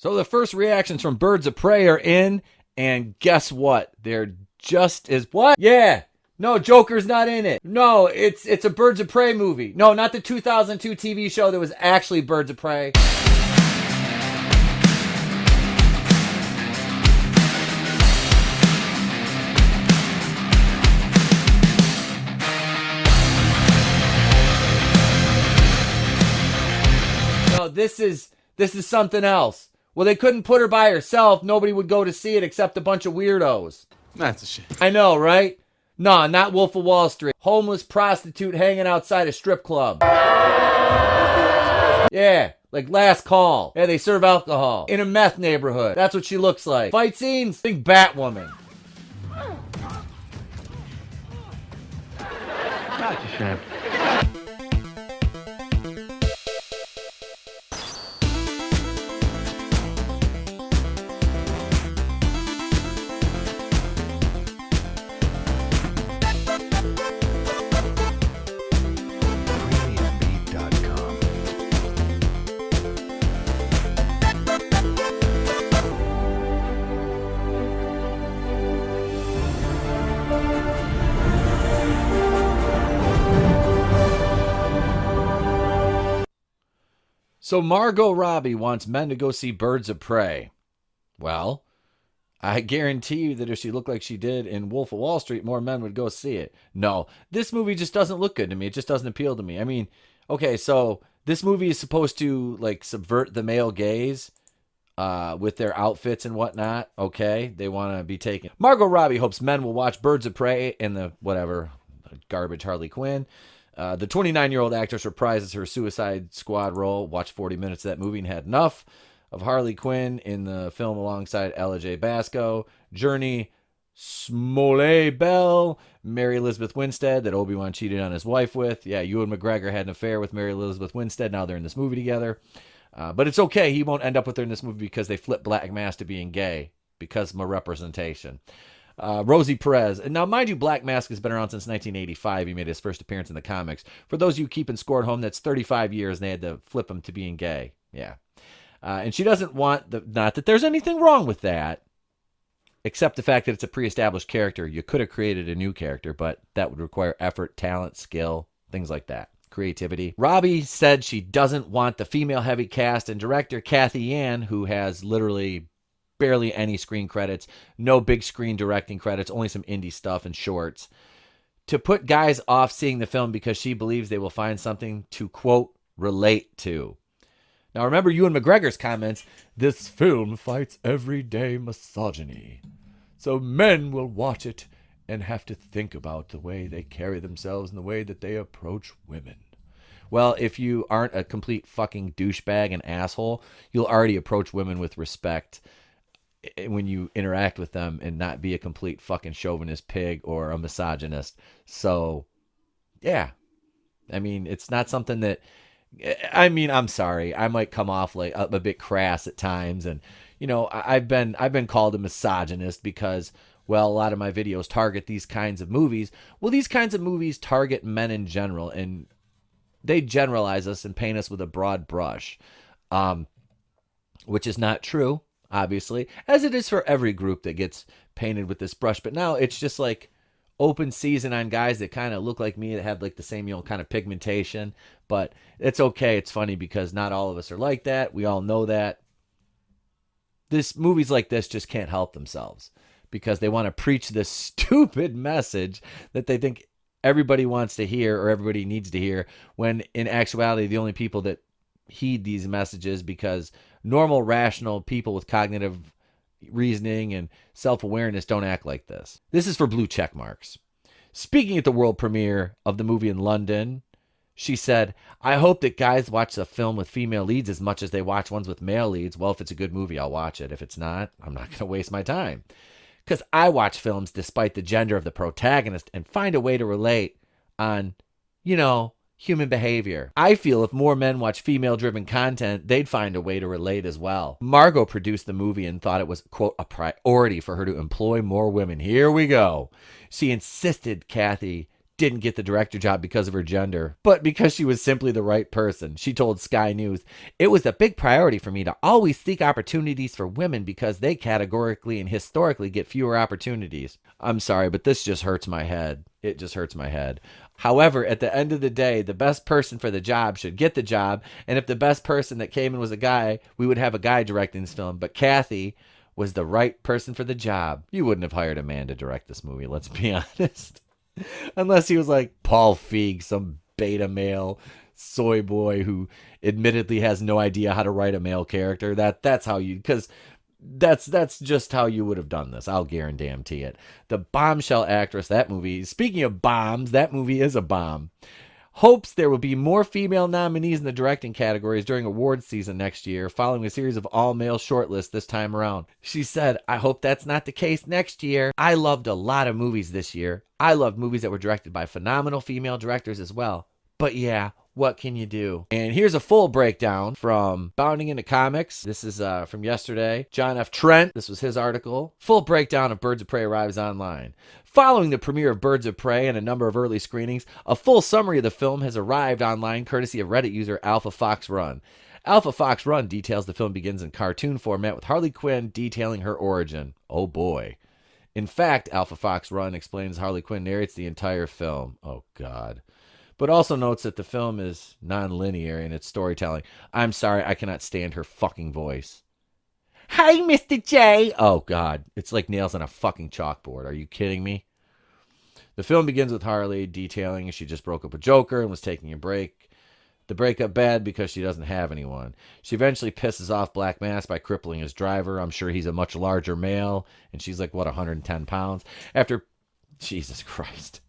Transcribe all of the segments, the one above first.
So the first reactions from Birds of Prey are in, and guess what? They're just as what? Yeah. No, Joker's not in it. No, it's a Birds of Prey movie. No, not the 2002 TV show that was actually Birds of Prey. No, this is something else. Well, they couldn't put her by herself. Nobody would go to see it except a bunch of weirdos. That's a shame. I know, right? No, not Wolf of Wall Street. Homeless prostitute hanging outside a strip club. Yeah, like Last Call. Yeah, they serve alcohol. In a meth neighborhood. That's what she looks like. Fight scenes? Think Batwoman. That's a shame. So Margot Robbie wants men to go see Birds of Prey. Well, I guarantee you that if she looked like she did in Wolf of Wall Street, more men would go see it. No, this movie just doesn't look good to me. It just doesn't appeal to me. I mean, okay, so this movie is supposed to like subvert the male gaze with their outfits and whatnot. Okay, they want to be taken. Margot Robbie hopes men will watch Birds of Prey and the whatever garbage Harley Quinn. The 29-year-old actress reprises her Suicide Squad role, watched 40 minutes of that movie and had enough of Harley Quinn in the film alongside Ella J. Basco, Journey Smollett Bell, Mary Elizabeth Winstead that Obi-Wan cheated on his wife with. Yeah, Ewan McGregor had an affair with Mary Elizabeth Winstead. Now they're in this movie together. But it's okay. He won't end up with her in this movie because they flip Black Mass to being gay because of my representation. Rosie Perez. Now, mind you, Black Mask has been around since 1985. He made his first appearance in the comics. For those of you keeping score at home, that's 35 years, and they had to flip him to being gay. Yeah. And she doesn't want, not that there's anything wrong with that, except the fact that it's a pre-established character. You could have created a new character, but that would require effort, talent, skill, things like that. Creativity. Robbie said she doesn't want the female-heavy cast, and director Kathy Yan, who has literally barely any screen credits, no big screen directing credits, only some indie stuff and shorts, to put guys off seeing the film because she believes they will find something to, quote, relate to. Now remember Ewan McGregor's comments, this film fights everyday misogyny. So men will watch it and have to think about the way they carry themselves and the way that they approach women. Well, if you aren't a complete fucking douchebag and asshole, you'll already approach women with respect when you interact with them and not be a complete fucking chauvinist pig or a misogynist. So, yeah. I mean, it's not something that... I mean, I'm sorry. I might come off like a bit crass at times. And, you know, I've been called a misogynist because, well, a lot of my videos target these kinds of movies. Well, these kinds of movies target men in general. And they generalize us and paint us with a broad brush. Which is not true. Obviously, as it is for every group that gets painted with this brush. But now it's just like open season on guys that kind of look like me, that have like the same, you know, kind of pigmentation. But it's okay. It's funny because not all of us are like that. We all know that. Movies like this just can't help themselves because they want to preach this stupid message that they think everybody wants to hear or everybody needs to hear, when in actuality, the only people that heed these messages, because normal, rational people with cognitive reasoning and self-awareness don't act like this. This is for blue check marks. Speaking at the world premiere of the movie in London, she said, I hope that guys watch the film with female leads as much as they watch ones with male leads. Well, if it's a good movie, I'll watch it. If it's not, I'm not going to waste my time. Because I watch films despite the gender of the protagonist and find a way to relate on, you know, human behavior. I feel if more men watch female-driven content, they'd find a way to relate as well. Margot produced the movie and thought it was, quote, a priority for her to employ more women. Here we go. She insisted Kathy didn't get the director job because of her gender, but because she was simply the right person. She told Sky News, "It was a big priority for me to always seek opportunities for women because they categorically and historically get fewer opportunities." I'm sorry, but this just hurts my head. It just hurts my head. However, at the end of the day, the best person for the job should get the job, and if the best person that came in was a guy, we would have a guy directing this film. But Kathy was the right person for the job. You wouldn't have hired a man to direct this movie, let's be honest. Unless he was like Paul Feig, some beta male soy boy who admittedly has no idea how to write a male character. That's how you, because that's just how you would have done this. I'll guarantee it. The bombshell actress, that movie, speaking of bombs, that movie is a bomb, hopes there will be more female nominees in the directing categories during awards season next year, following a series of all-male shortlists this time around. She said, "I hope that's not the case next year. I loved a lot of movies this year. I loved movies that were directed by phenomenal female directors as well. But yeah, what can you do?" And here's a full breakdown from Bounding into Comics. This is from yesterday. John F. Trent, this was his article. Full breakdown of Birds of Prey arrives online. Following the premiere of Birds of Prey and a number of early screenings, a full summary of the film has arrived online courtesy of Reddit user Alpha Fox Run. Alpha Fox Run details the film begins in cartoon format with Harley Quinn detailing her origin. Oh boy. In fact, Alpha Fox Run explains Harley Quinn narrates the entire film. Oh God. But also notes that the film is non-linear in its storytelling. I'm sorry, I cannot stand her fucking voice. "Hey, Mr. J." Oh, God. It's like nails on a fucking chalkboard. Are you kidding me? The film begins with Harley detailing she just broke up with Joker and was taking a break. The breakup bad because she doesn't have anyone. She eventually pisses off Black Mask by crippling his driver. I'm sure he's a much larger male. And she's like, 110 pounds? Jesus Christ.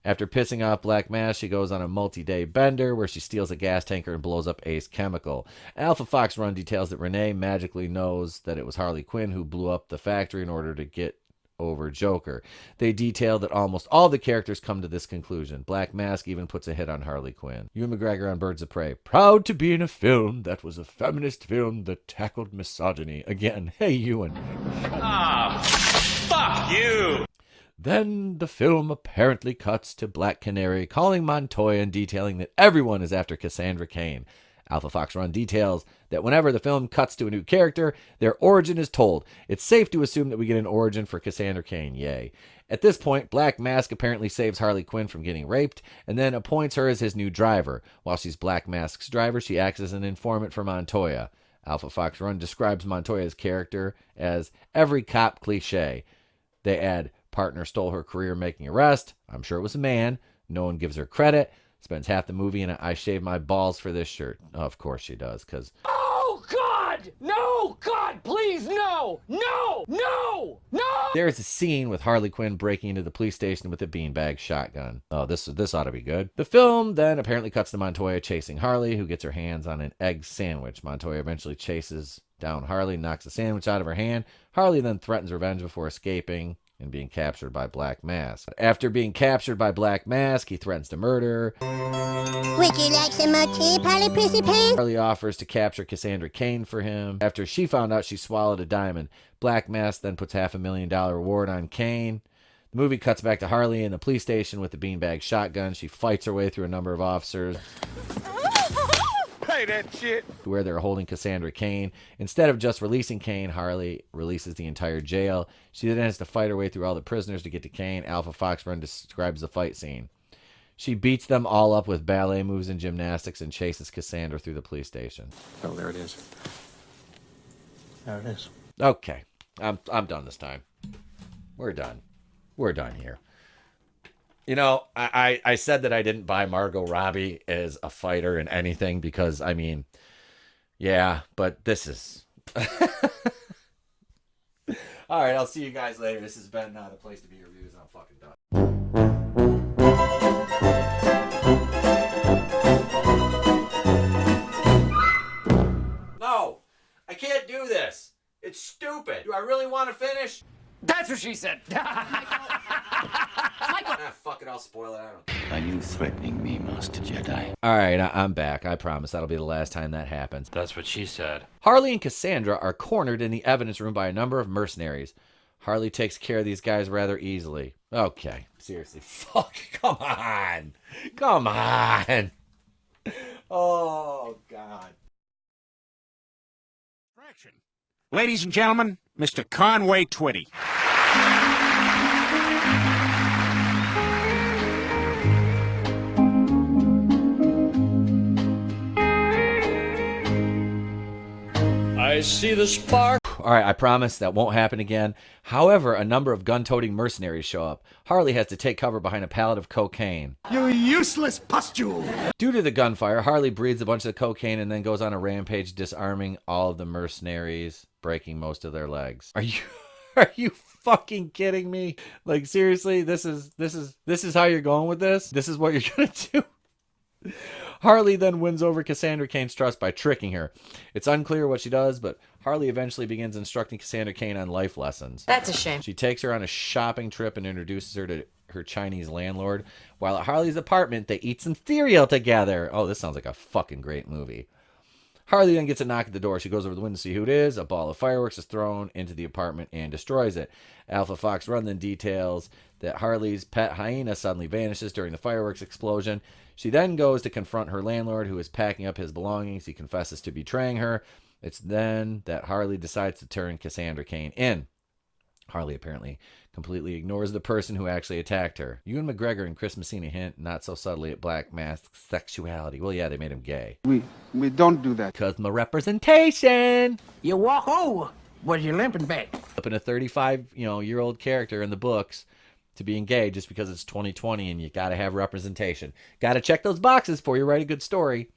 After pissing off Black Mask, she goes on a multi-day bender where she steals a gas tanker and blows up Ace Chemical. Alpha Fox Run details that Renee magically knows that it was Harley Quinn who blew up the factory in order to get over Joker. They detail that almost all the characters come to this conclusion. Black Mask even puts a hit on Harley Quinn. Ewan McGregor on Birds of Prey. "Proud to be in a film that was a feminist film that tackled misogyny." Again, hey Ewan. Fuck you! Then the film apparently cuts to Black Canary calling Montoya and detailing that everyone is after Cassandra Cain. Alpha Fox Run details that whenever the film cuts to a new character, their origin is told. It's safe to assume that we get an origin for Cassandra Cain. Yay. At this point, Black Mask apparently saves Harley Quinn from getting raped and then appoints her as his new driver. While she's Black Mask's driver, she acts as an informant for Montoya. Alpha Fox Run describes Montoya's character as every cop cliche. They add, partner stole her career making arrest. I'm sure it was a man. No one gives her credit. Spends half the movie in a "I shave my balls for this shirt." Of course she does, because... Oh, God! No! God, please, no! No! No! No! There's a scene with Harley Quinn breaking into the police station with a beanbag shotgun. Oh, this ought to be good. The film then apparently cuts to Montoya chasing Harley, who gets her hands on an egg sandwich. Montoya eventually chases down Harley, knocks the sandwich out of her hand. Harley then threatens revenge before escaping and being captured by Black Mask. After being captured by Black Mask, he threatens to murder her. "Would you like some more tea, Polly Prissy Pants?" Harley offers to capture Cassandra Cain for him. After she found out she swallowed a diamond, Black Mask then puts $500,000 reward on Cain. The movie cuts back to Harley in the police station with the beanbag shotgun. She fights her way through a number of officers. Hey, that shit! Where they're holding Cassandra Cain. Instead of just releasing Cain, Harley releases the entire jail. She then has to fight her way through all the prisoners to get to Cain. Alpha Fox Run describes the fight scene. She beats them all up with ballet moves and gymnastics and chases Cassandra through the police station. Oh, there it is. There it is. Okay, I'm done this time. We're done. We're done here. You know, I said that I didn't buy Margot Robbie as a fighter in anything because, I mean, yeah, but this is... All right, I'll see you guys later. This has been The Place to Be Reviews, and I'm fucking done. No, I can't do this. It's stupid. Do I really want to finish? That's what she said. Fuck it, I'll spoil it. I don't care. Are you threatening me, Master Jedi? All right, I'm back. I promise that'll be the last time that happens. That's what she said. Harley and Cassandra are cornered in the evidence room by a number of mercenaries. Harley takes care of these guys rather easily. Okay, seriously. Fuck, come on. Come on. Oh, God. Ladies and gentlemen, Mr. Conway Twitty. I see the spark. All right, I promise that won't happen again. However, a number of gun-toting mercenaries show up. Harley has to take cover behind a pallet of cocaine. You useless pustule! Due to the gunfire, Harley breathes a bunch of cocaine and then goes on a rampage, disarming all of the mercenaries, breaking most of their legs. Are you fucking kidding me? Like, seriously, this is how you're going with this? This is what you're gonna do? Harley then wins over Cassandra Cain's trust by tricking her. It's unclear what she does, but Harley eventually begins instructing Cassandra Cain on life lessons. That's a shame. She takes her on a shopping trip and introduces her to her Chinese landlord. While at Harley's apartment, they eat some cereal together. Oh, this sounds like a fucking great movie. Harley then gets a knock at the door. She goes over the window to see who it is. A ball of fireworks is thrown into the apartment and destroys it. Alpha Fox Run then details that Harley's pet hyena suddenly vanishes during the fireworks explosion. She then goes to confront her landlord, who is packing up his belongings. He confesses to betraying her. It's then that Harley decides to turn Cassandra Cain in. Harley apparently completely ignores the person who actually attacked her. Ewan McGregor and Chris Messina hint, not so subtly, at Black Mask's sexuality. Well, yeah, they made him gay. We don't do that. Cosmo representation! You walk over, but you're limping back. Flipping a 35-year-old character in the books to being gay just because it's 2020 and you gotta have representation. Gotta check those boxes before you write a good story.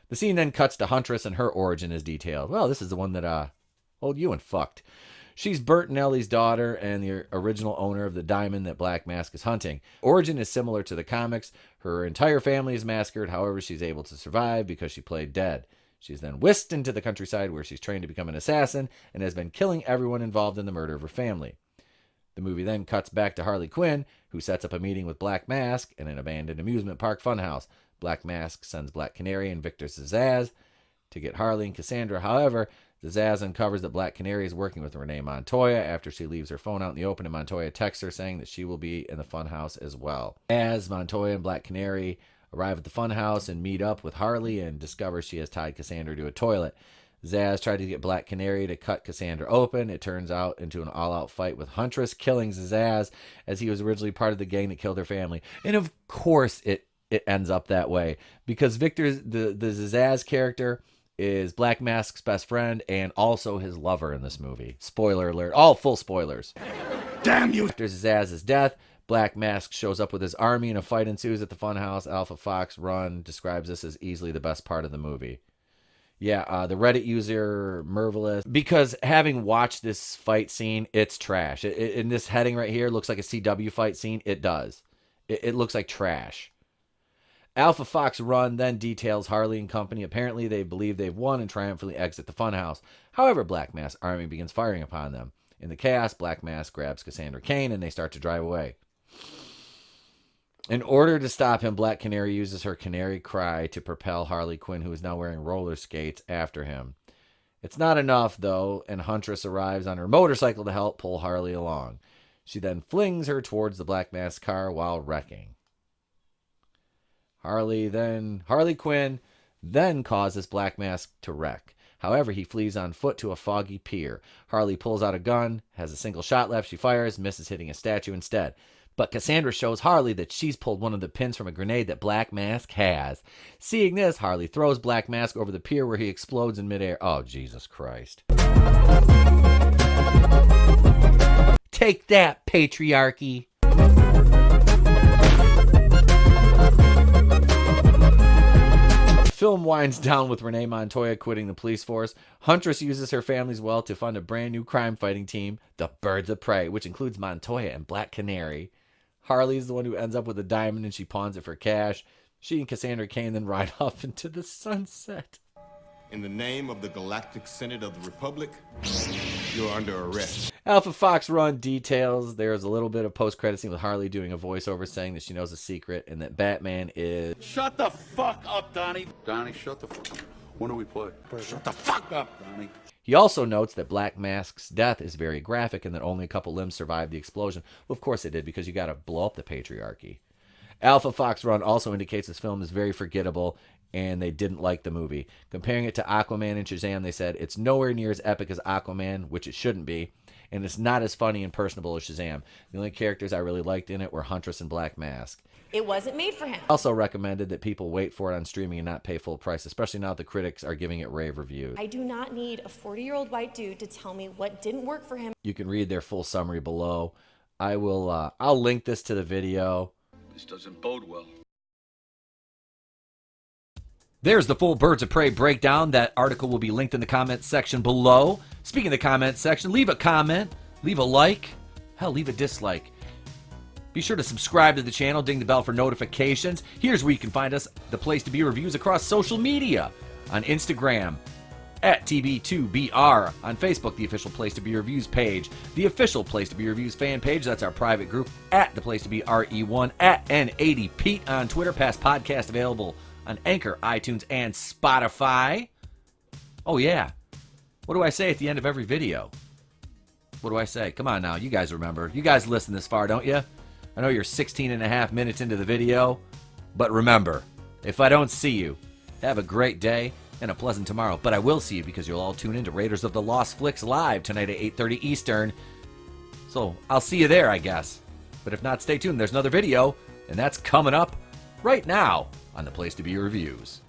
The scene then cuts to Huntress and her origin is detailed. Well, this is the one that old Ewan fucked. She's Bert and Ellie's daughter and the original owner of the diamond that Black Mask is hunting. Origin is similar to the comics. Her entire family is massacred. However, she's able to survive because she played dead. She's then whisked into the countryside where she's trained to become an assassin and has been killing everyone involved in the murder of her family. The movie then cuts back to Harley Quinn, who sets up a meeting with Black Mask in an abandoned amusement park funhouse. Black Mask sends Black Canary and Victor Zsasz to get Harley and Cassandra. However, Zsasz uncovers that Black Canary is working with Renee Montoya after she leaves her phone out in the open, and Montoya texts her saying that she will be in the funhouse as well. As Montoya and Black Canary arrive at the funhouse and meet up with Harley and discover she has tied Cassandra to a toilet. Zsasz tried to get Black Canary to cut Cassandra open. It turns out into an all-out fight with Huntress, killing Zsasz, as he was originally part of the gang that killed her family. And of course it ends up that way, because the Zsasz character is Black Mask's best friend and also his lover in this movie. Spoiler alert. All full spoilers. Damn you! After Zsasz's death, Black Mask shows up with his army and a fight ensues at the funhouse. Alpha Fox Run describes this as easily the best part of the movie. Yeah, the Reddit user Mervelous, because having watched this fight scene, it's trash. In this heading right here, looks like a CW fight scene. It does. It looks like trash. Alpha Fox Run then details Harley and company. Apparently, they believe they've won and triumphantly exit the funhouse. However, Black Mask's army begins firing upon them. In the chaos, Black Mask grabs Cassandra Cain and they start to drive away. In order to stop him, Black Canary uses her canary cry to propel Harley Quinn, who is now wearing roller skates, after him. It's not enough, though, and Huntress arrives on her motorcycle to help pull Harley along. She then flings her towards the Black Mask car while wrecking. Harley Quinn then causes Black Mask to wreck. However, he flees on foot to a foggy pier. Harley pulls out a gun, has a single shot left. She fires, misses hitting a statue instead. But Cassandra shows Harley that she's pulled one of the pins from a grenade that Black Mask has. Seeing this, Harley throws Black Mask over the pier where he explodes in midair. Oh, Jesus Christ. Take that, patriarchy. The film winds down with Renee Montoya quitting the police force. Huntress uses her family's wealth to fund a brand new crime fighting team, the Birds of Prey, which includes Montoya and Black Canary. Harley's the one who ends up with a diamond and she pawns it for cash. She and Cassandra Cain then ride off into the sunset. In the name of the Galactic Senate of the Republic, you're under arrest. Alpha Fox Run details there's a little bit of post-credit scene with Harley doing a voiceover saying that she knows a secret and that Batman is... Shut the fuck up, Donnie. Donnie, shut the fuck up. When do we play? Shut the fuck up, Donnie. He also notes that Black Mask's death is very graphic and that only a couple limbs survived the explosion. Well, of course it did, because you got to blow up the patriarchy. Alpha Fox Run also indicates this film is very forgettable and they didn't like the movie. Comparing it to Aquaman and Shazam, they said it's nowhere near as epic as Aquaman, which it shouldn't be, and it's not as funny and personable as Shazam. The only characters I really liked in it were Huntress and Black Mask. It wasn't made for him. Also recommended that people wait for it on streaming and not pay full price, especially now that the critics are giving it rave reviews. I do not need a 40-year-old white dude to tell me what didn't work for him. You can read their full summary below. I'll link this to the video. This doesn't bode well. There's the full Birds of Prey breakdown. That article will be linked in the comments section below. Speaking of the comments section, leave a comment, leave a like, hell, leave a dislike. Be sure to subscribe to the channel, ding the bell for notifications. Here's where you can find us, The Place to Be Reviews, across social media. On Instagram, at TB2BR. On Facebook, the official Place to Be Reviews page. The official Place to Be Reviews fan page, that's our private group, at The Place to Be RE1. At N80Pete on Twitter. Past podcast available on Anchor, iTunes, and Spotify. Oh yeah, what do I say at the end of every video? What do I say? Come on now, you guys remember. You guys listen this far, don't you? I know you're 16 and a half minutes into the video, but remember, if I don't see you, have a great day and a pleasant tomorrow. But I will see you because you'll all tune in to Raiders of the Lost Flicks live tonight at 8:30 Eastern. So I'll see you there, I guess. But if not, stay tuned. There's another video, and that's coming up right now on The Place to Be Reviews.